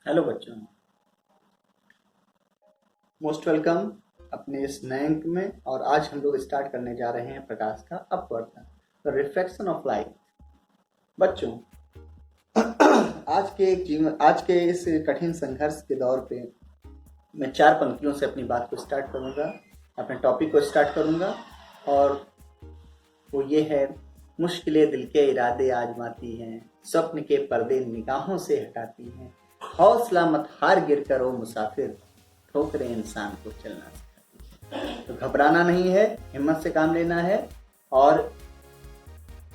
Hello बच्चों, most welcome अपने इस नए अंक में। और आज हम लोग स्टार्ट करने जा रहे हैं प्रकाश का अपवर्तन, द रिफ्लेक्शन ऑफ लाइट। बच्चों, आज के इस कठिन संघर्ष के दौर पे मैं 4 पंक्तियों से अपनी बात को स्टार्ट करूंगा, अपने टॉपिक को स्टार्ट करूंगा। और वो ये है, मुश्किलें दिल के इरादे आजमाती हैं, स्वप्न के पर्दे निगाहों से हटाती हैं। हौसला मत हार गिर कर ओ मुसाफिर, ठोकरें इंसान को चलना सिखाती हैं। तो घबराना नहीं है, हिम्मत से काम लेना है और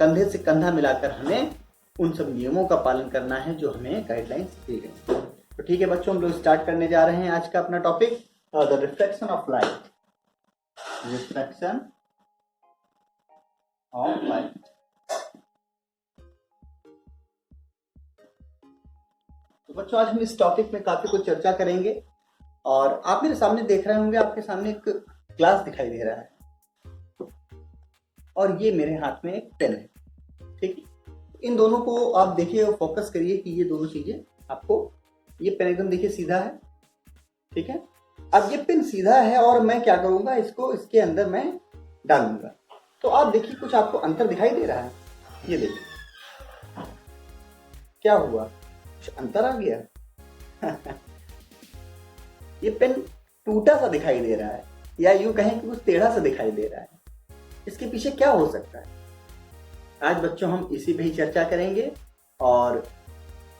कंधे से कंधा मिलाकर हमें उन सब नियमों का पालन करना है जो हमें गाइडलाइंस दी गई। तो ठीक है बच्चों, हम लोग स्टार्ट करने जा रहे हैं आज का अपना topic, the reflection of light. Reflection of light. तो बच्चों, आज हम इस टॉपिक में काफी कुछ चर्चा करेंगे। और आप मेरे सामने देख रहे होंगे, आपके सामने एक ग्लास दिखाई दे रहा है और ये मेरे हाथ में एक पेन है। ठीक है, इन दोनों को आप देखिए, फोकस करिए कि ये दोनों चीजें आपको, ये पेन एकदम देखिए सीधा है। ठीक है, अब ये पेन सीधा है और मैं क्या करूंगा, इसको इसके अंदर मैं डालूंगा। तो आप देखिए, कुछ आपको अंतर दिखाई दे रहा है। ये देखिए क्या हुआ, कुछ अंतर आ गया। ये पेन टूटा सा दिखाई दे रहा है, या यूं कहें कि कुछ टेढ़ा सा दिखाई दे रहा है। इसके पीछे क्या हो सकता है, आज बच्चों हम इसी पे ही चर्चा करेंगे। और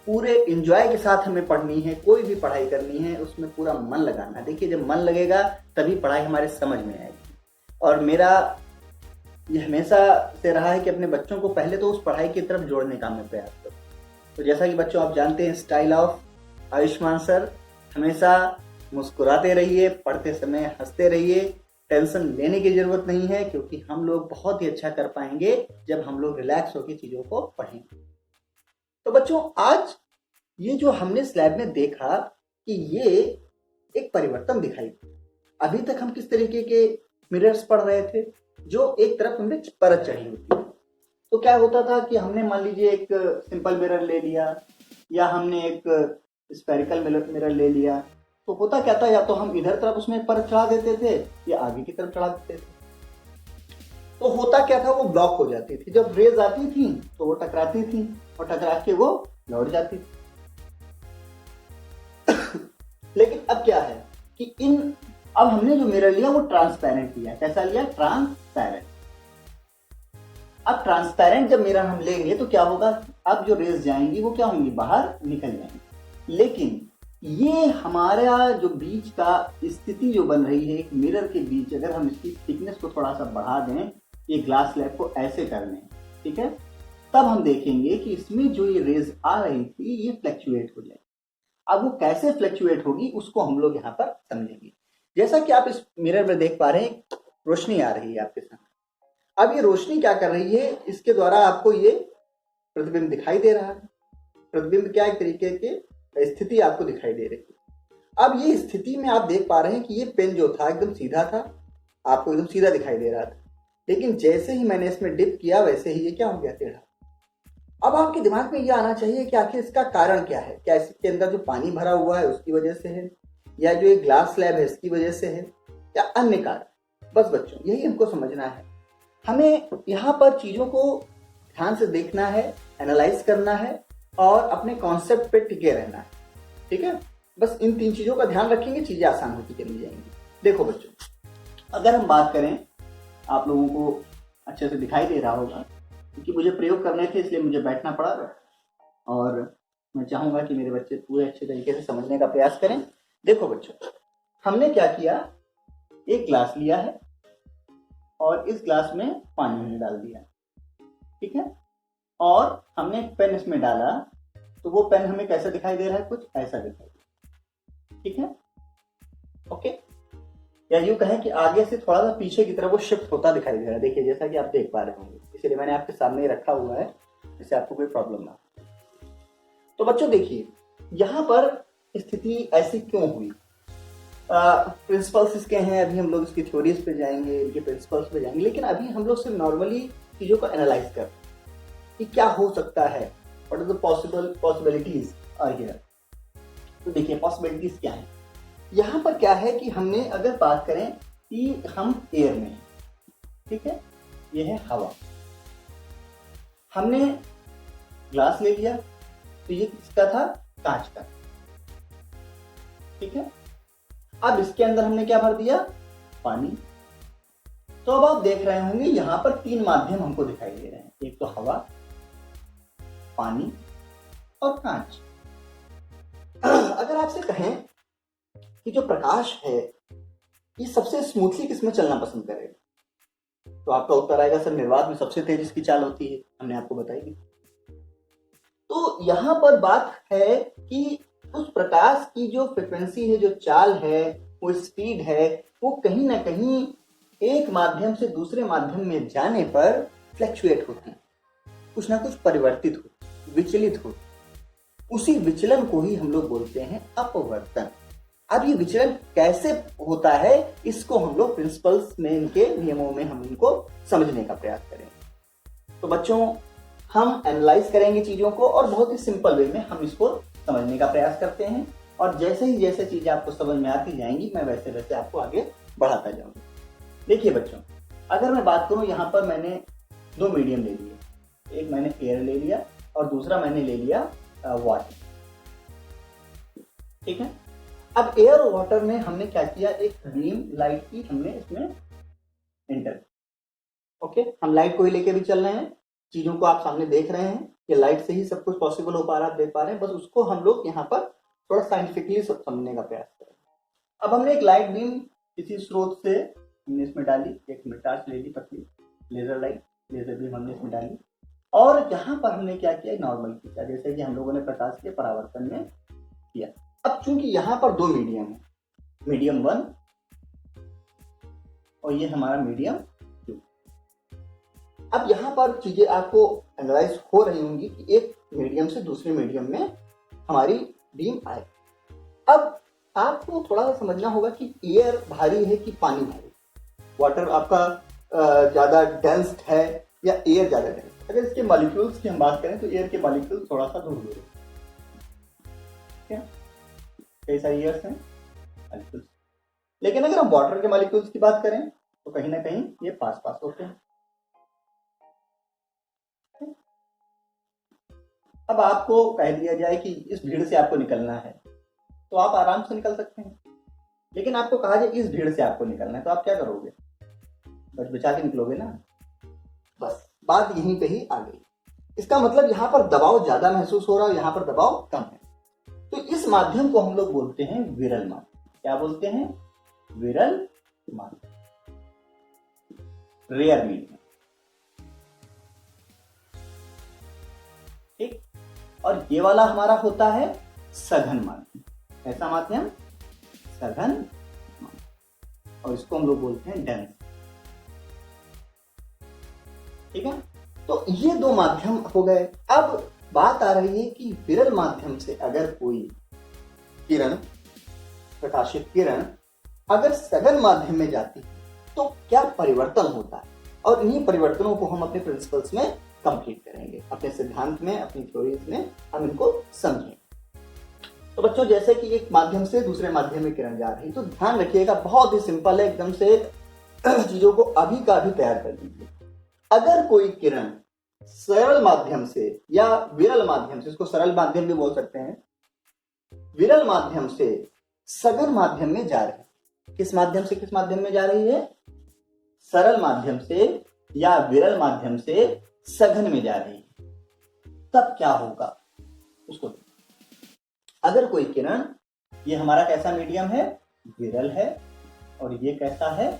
पूरे एंजॉय के साथ हमें पढ़नी है, कोई भी पढ़ाई करनी है उसमें पूरा मन लगाना है। देखिए, जब मन लगेगा तभी पढ़ाई हमारे समझ में आएगी। और मेरा ये हमेशा से रहा है कि अपने बच्चों को पहले तो उस पढ़ाई की तरफ जोड़ने का मैं प्रयास करूँ। तो जैसा कि बच्चों आप जानते हैं, स्टाइल ऑफ आयुष्मान सर, हमेशा मुस्कुराते रहिए, पढ़ते समय हंसते रहिए, टेंशन लेने की जरूरत नहीं है, क्योंकि हम लोग बहुत ही अच्छा कर पाएंगे जब हम लोग रिलैक्स होकर चीजों को पढ़ेंगे। तो बच्चों, आज ये जो हमने स्लाइड में देखा कि ये एक परिवर्तन दिखाई। अभी तक हम किस तरीके के मिरर्स पढ़ रहे थे, जो एक तरफ हमें परत चढ़ी होती है। तो क्या होता था कि हमने मान लीजिए एक सिंपल मिरर ले लिया, या हमने एक स्फेरिकल मिरर ले लिया, तो होता क्या था, या तो हम इधर तरफ उसमें परत चढ़ा देते थे या आगे की तरफ चढ़ा देते थे। तो होता क्या था, वो ब्लॉक हो जाती थी। जब रेज आती थी तो वो टकराती थी और टकरा के वो लौट जाती थी। लेकिन अब क्या है कि अब हमने जो मिरर लिया वो ट्रांसपेरेंट लिया। कैसा लिया? ट्रांसपेरेंट। अब ट्रांसपेरेंट जब मिरर हम लेंगे तो क्या होगा, अब जो रेज जाएंगी वो क्या होंगी, बाहर निकल जाएंगी। लेकिन ये हमारा जो बीच का स्थिति जो बन रही है एक मिरर के बीच, अगर हम इसकी थिकनेस को थोड़ा सा बढ़ा दें, ये ग्लास स्लैब को ऐसे कर लें, ठीक है, तब हम देखेंगे कि इसमें जो ये रेज आ रही थी ये फ्लक्चुएट हो जाएगी। अब वो कैसे फ्लक्चुएट होगी उसको हम लोग यहाँ पर समझेंगे। जैसा कि आप इस मिरर में देख पा रहे हैं, रोशनी आ रही है आपके सामने। अब ये रोशनी क्या कर रही है, इसके द्वारा आपको ये प्रतिबिंब दिखाई दे रहा है। प्रतिबिंब क्या, एक तरीके की स्थिति आपको दिखाई दे रही है। अब ये स्थिति में आप देख पा रहे हैं कि ये पेन जो था एकदम सीधा था, आपको एकदम सीधा दिखाई दे रहा था। लेकिन जैसे ही मैंने इसमें डिप किया वैसे ही ये क्या हो गया, टेढ़ा। अब आपके दिमाग में ये आना चाहिए कि आखिर इसका कारण क्या है। क्या इसके अंदर जो पानी भरा हुआ है उसकी वजह से है, या जो एक ग्लास स्लैब है इसकी वजह से है, या अन्य कारण। बस बच्चों, यही हमको समझना है। हमें यहाँ पर चीजों को ध्यान से देखना है, एनालाइज करना है और अपने कॉन्सेप्ट पे टिके रहना है। ठीक है, बस इन 3 चीजों का ध्यान रखेंगे, चीजें आसान होती चली जाएंगी। देखो बच्चों, अगर हम बात करें, आप लोगों को अच्छे से दिखाई दे रहा होगा, क्योंकि मुझे प्रयोग करने थे इसलिए मुझे बैठना पड़ा, और मैं चाहूंगा कि मेरे बच्चे पूरे अच्छे तरीके से समझने का प्रयास करें। देखो बच्चों, हमने क्या किया, एक ग्लास लिया है और इस ग्लास में पानी हमने डाल दिया, ठीक है, और हमने एक पेन इसमें डाला, तो वो पेन हमें कैसा दिखाई दे रहा है, कुछ ऐसा दिखाई दे रहा है। ठीक है, ओके, या यूं कहें कि आगे से थोड़ा सा पीछे की तरफ वो शिफ्ट होता दिखाई दे रहा है। देखिए, जैसा कि आप देख पा रहे होंगे, इसलिए मैंने आपके सामने रखा हुआ है, जिससे आपको कोई प्रॉब्लम ना हो। तो बच्चों देखिए, यहां पर स्थिति ऐसी क्यों हुई, प्रिंसिपल्स इसके हैं, अभी हम लोग इसकी थ्योरीज पे जाएंगे, इनके प्रिंसिपल्स पे जाएंगे। लेकिन अभी हम लोग सिर्फ नॉर्मली चीजों को एनालाइज कर कि क्या हो सकता है, what are the possibilities are here. तो देखिए पॉसिबिलिटीज क्या है। यहाँ पर क्या है कि हमने अगर बात करें कि हम एयर में हैं, ठीक है, ये है हवा, हमने ग्लास ले लिया तो ये किसका था, कांच का, ठीक है। अब इसके अंदर हमने क्या भर दिया, पानी। तो अब आप देख रहे होंगे यहां पर तीन माध्यम हमको दिखाई दे रहे हैं, एक तो हवा, पानी और कांच। अगर आपसे कहें कि जो प्रकाश है ये सबसे स्मूथली किसमें चलना पसंद करेगा, तो आपका उत्तर आएगा सर निर्वात में सबसे तेज इसकी चाल होती है, हमने आपको बताई थी। तो यहां पर बात है कि उस प्रकाश की जो फ्रिक्वेंसी है, जो चाल है, वो स्पीड है, वो कहीं ना कहीं एक माध्यम से दूसरे माध्यम में जाने पर फ्लैक्चुएट होती है, कुछ ना कुछ परिवर्तित हो, विचलित हो। उसी विचलन को ही हम लोग बोलते हैं अपवर्तन। अब ये विचलन कैसे होता है, इसको हम लोग प्रिंसिपल्स में, इनके नियमों में हम इनको समझने का प्रयास करेंगे। तो बच्चों हम एनालाइज करेंगे चीजों को और बहुत ही सिंपल वे में हम इसको समझने का प्रयास करते हैं, और जैसे ही जैसे चीजें आपको समझ में आती जाएंगी मैं वैसे वैसे आपको आगे बढ़ाता जाऊंगा। देखिए बच्चों, अगर मैं बात करूं, यहाँ पर मैंने दो मीडियम ले लिए, एक मैंने एयर ले लिया और दूसरा मैंने ले लिया वाटर, ठीक है। अब एयर और वाटर में हमने क्या किया, एक बीम लाइट की हमने इसमें एंटर, ओके। हम लाइट को ही लेके भी चल रहे हैं, चीजों को आप सामने देख रहे हैं, ये लाइट से ही सब कुछ पॉसिबल हो पा रहा है, आप देख पा रहे हैं, बस उसको हम लोग यहाँ पर थोड़ा साइंटिफिकली समझने का प्रयास करें। अब हमने एक लाइट बीम किसी स्रोत से हमने इसमें डाली, एक टार्च ले ली पतली, लेजर लाइट, लेजर बीम हमने इसमें डाली, और यहाँ पर हमने क्या किया, नॉर्मल किया, जैसे कि हम लोगों ने प्रकाश के परावर्तन में किया। अब चूंकि यहाँ पर दो मीडियम है, मीडियम 1 और ये हमारा मीडियम 2। अब यहाँ पर चीजें आपको एनालाइज हो रही होंगी कि एक मीडियम से दूसरे मीडियम में हमारी बीम आए। अब आपको थोड़ा सा समझना होगा कि एयर भारी है कि पानी भारी, वाटर आपका ज्यादा डेंस है या एयर ज्यादा डेंस। अगर इसके मॉलिक्यूल्स की हम बात करें तो एयर के मॉलिक्यूल्स थोड़ा सा दूर दूर है, कई सारे एयर्स हैं मॉलिक्यूल्स, लेकिन अगर हम वाटर के मॉलिक्यूल्स की बात करें तो कहीं ना कहीं ये पास पास होते हैं। अब आपको कह दिया जाए कि इस भीड़ से आपको निकलना है तो आप आराम से निकल सकते हैं, लेकिन आपको कहा जाए इस भीड़ से आपको निकलना है तो आप क्या करोगे, बच बचा के निकलोगे ना। बस बात यहीं पे ही आ गई। इसका मतलब यहाँ पर दबाव ज्यादा महसूस हो रहा है, यहाँ पर दबाव कम है, तो इस माध्यम को हम लोग बोलते हैं विरल माध्यम। क्या बोलते हैं, विरल माध्यम, रेयर मीडियम, ठीक। और ये वाला हमारा होता है सघन माध्यम। ऐसा माध्यम सघन माध्यम, और इसको हम लोग बोलते हैं डेंस, ठीक है। तो ये दो माध्यम हो गए। अब बात आ रही है कि विरल माध्यम से अगर कोई किरण, प्रकाशित किरण अगर सघन माध्यम में जाती है तो क्या परिवर्तन होता है, और इन्हीं परिवर्तनों को हम अपने प्रिंसिपल्स में कंप्लीट करेंगे, अपने सिद्धांत में, अपनी थ्योरीज में हम इनको समझेंगे। तो बच्चों जैसे कि एक माध्यम से दूसरे माध्यम में किरण जा रही, तो ध्यान रखिएगा, बहुत ही सिंपल है, एकदम से चीजों को अभी का अभी तैयार कर दीजिए। अगर कोई किरण सरल माध्यम से या विरल माध्यम से, इसको सरल माध्यम भी बोल सकते हैं, विरल माध्यम से सघन माध्यम में जा रही है, किस माध्यम से किस माध्यम में जा रही है, सरल माध्यम से या विरल माध्यम से सघन में जा रही है, तब क्या होगा उसको। अगर कोई किरण, ये हमारा कैसा मीडियम है, विरल है, और ये कैसा है,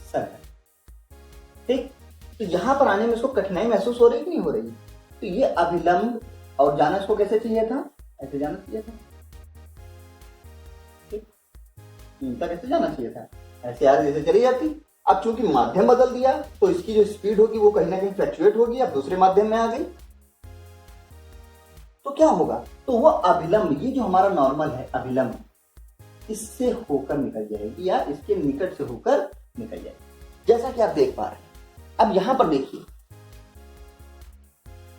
सघन, ठीक। तो यहां पर आने में इसको कठिनाई महसूस हो रही कि नहीं हो रही, तो ये अभिलंब, और जाना इसको कैसे चाहिए था, ऐसे जाना चाहिए था, ठीक। इनका कैसे जाना चाहिए था, ऐसे यार जैसे चली जाती। अब चूंकि माध्यम बदल दिया तो इसकी जो स्पीड होगी वो कहीं ना कहीं फ्लक्चुएट होगी, अब दूसरे माध्यम में आ गई तो क्या होगा, तो वो अभिलंब, ये जो हमारा नॉर्मल है अभिलंब, इससे होकर निकल जाएगी या इसके निकट से होकर निकल जाएगी, जैसा कि आप देख पा रहे हैं। अब यहां पर देखिए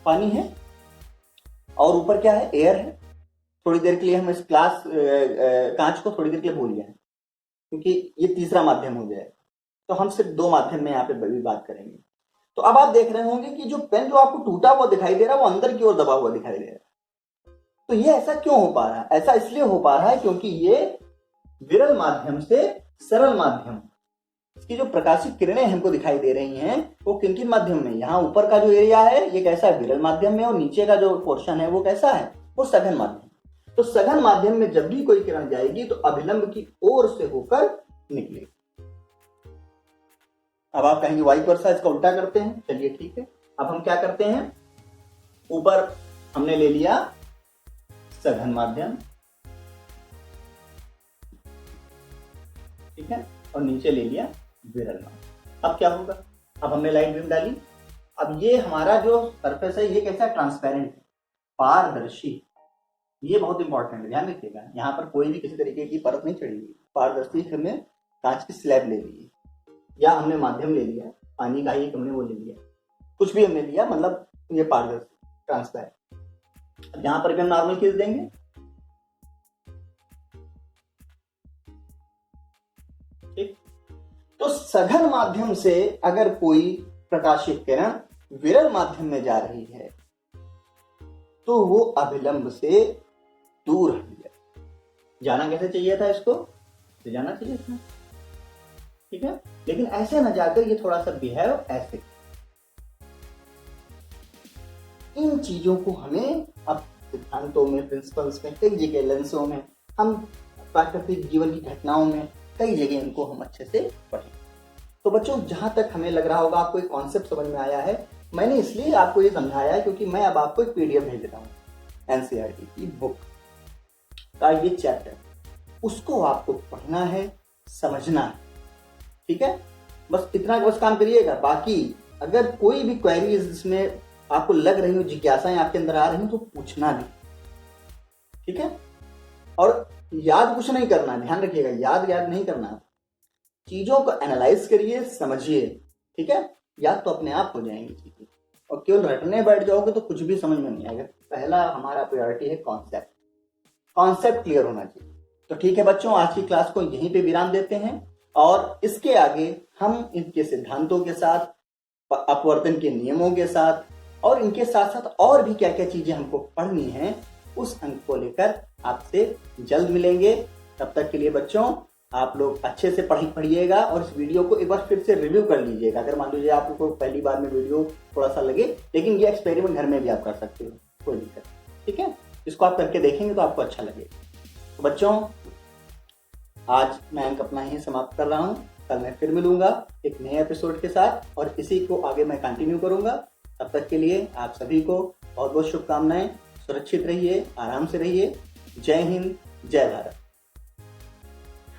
पानी है और ऊपर क्या है, एयर है, थोड़ी देर के लिए हम इस क्लास कांच को थोड़ी देर के लिए भूल जाएं, क्योंकि ये तीसरा माध्यम हो जाए, तो हम सिर्फ दो माध्यम में यहाँ पे भी बात करेंगे। तो अब आप देख रहे होंगे कि जो पेन जो आपको टूटा हुआ दिखाई दे रहा है वो अंदर की ओर दबा हुआ दिखाई दे रहा है। तो ये ऐसा क्यों हो पा रहा है? ऐसा इसलिए हो पा रहा है क्योंकि ये विरल माध्यम से सरल माध्यम, इसकी जो प्रकाशित किरणें हमको दिखाई दे रही हैं वो किन किन माध्यम में, यहाँ ऊपर का जो एरिया है ये कैसा है, विरल माध्यम में, और नीचे का जो पोर्शन है वो कैसा है, वो सघन माध्यम। तो सघन माध्यम में जब भी कोई किरण जाएगी तो अभिलंब की ओर से होकर निकलेगी। अब आप कहेंगे वाइस वर्सा, इसका उल्टा करते हैं। चलिए ठीक है, अब हम क्या करते हैं, ऊपर हमने ले लिया सघन माध्यम, ठीक है, और नीचे ले लिया विरल माध्यम। अब क्या होगा, अब हमने लाइट बीम डाली, अब ये हमारा जो सरफेस है ये कैसा ट्रांसपेरेंट है, पारदर्शी। ये बहुत इंपॉर्टेंट है, ध्यान रखिएगा, यहाँ पर कोई भी किसी तरीके की परत नहीं चढ़ी हुई, पारदर्शी हमने कांच की स्लैब ले ली, या हमने माध्यम ले लिया, पानी का ही हमने वो ले लिया, कुछ भी हमने लिया, मतलब ये पारदर्शी ट्रांसपेरेंट। यहाँ पर भी हम नॉर्मल खींच देंगे, ठीक। तो सघन माध्यम से अगर कोई प्रकाशित किरण विरल माध्यम में जा रही है तो वो अभिलंब से दूर हट जाए। जाना कैसे चाहिए था, इसको तो जाना चाहिए था, ठीक है, लेकिन ऐसे न जाकर ये थोड़ा सा बिहेव ऐसे। इन चीजों को हमें अब सिद्धांतों में, प्रिंसिपल्स में, कई जगह लेंसों में, हम प्राकृतिक जीवन की घटनाओं में कई जगह इनको हम अच्छे से पढ़ें। तो बच्चों, जहां तक हमें लग रहा होगा आपको एक कॉन्सेप्ट समझ में आया है, मैंने इसलिए आपको ये समझाया है क्योंकि मैं अब आपको एक पीडीएफ भेज रहा हूँ एनसीईआरटी की बुक का ये चैप्टर, उसको आपको पढ़ना है, समझना है, ठीक है। बस इतना बस काम करिएगा। बाकी अगर कोई भी क्वेरीज इसमें आपको लग रही हो, जिज्ञासाएं आपके अंदर आ रही हो, तो पूछना भी, ठीक है। और याद कुछ नहीं करना, ध्यान रखिएगा, याद नहीं करना, चीजों को एनालाइज करिए, समझिए, ठीक है। याद तो अपने आप हो जाएंगी चीजें, और केवल रटने बैठ जाओगे तो कुछ भी समझ में नहीं आएगा। पहला हमारा प्रायोरिटी है कॉन्सेप्ट, कॉन्सेप्ट क्लियर होना चाहिए। तो ठीक है बच्चों, आज की क्लास को यहीं पे विराम देते हैं, और इसके आगे हम इनके सिद्धांतों के साथ, अपवर्तन के नियमों के साथ, और इनके साथ साथ और भी क्या क्या चीजें हमको पढ़नी है, उस अंक को लेकर आपसे जल्द मिलेंगे। तब तक के लिए बच्चों, आप लोग अच्छे से पढ़िएगा, और इस वीडियो को एक बार फिर से रिव्यू कर लीजिएगा। अगर मान लीजिए आपको पहली बार में वीडियो थोड़ा सा लगे, लेकिन ये एक्सपेरिमेंट घर में भी आप कर सकते हो, कोई दिक्कत, ठीक है। इसको आप करके देखेंगे तो आपको अच्छा लगेगा। तो बच्चों, आज मैं अंक अपना ही समाप्त कर रहा हूँ। कल मैं फिर मिलूंगा एक नए एपिसोड के साथ, और इसी को आगे मैं कंटिन्यू करूंगा। तब तक के लिए आप सभी को बहुत बहुत शुभकामनाएं। सुरक्षित रहिए, आराम से रहिए। जय हिंद, जय भारत।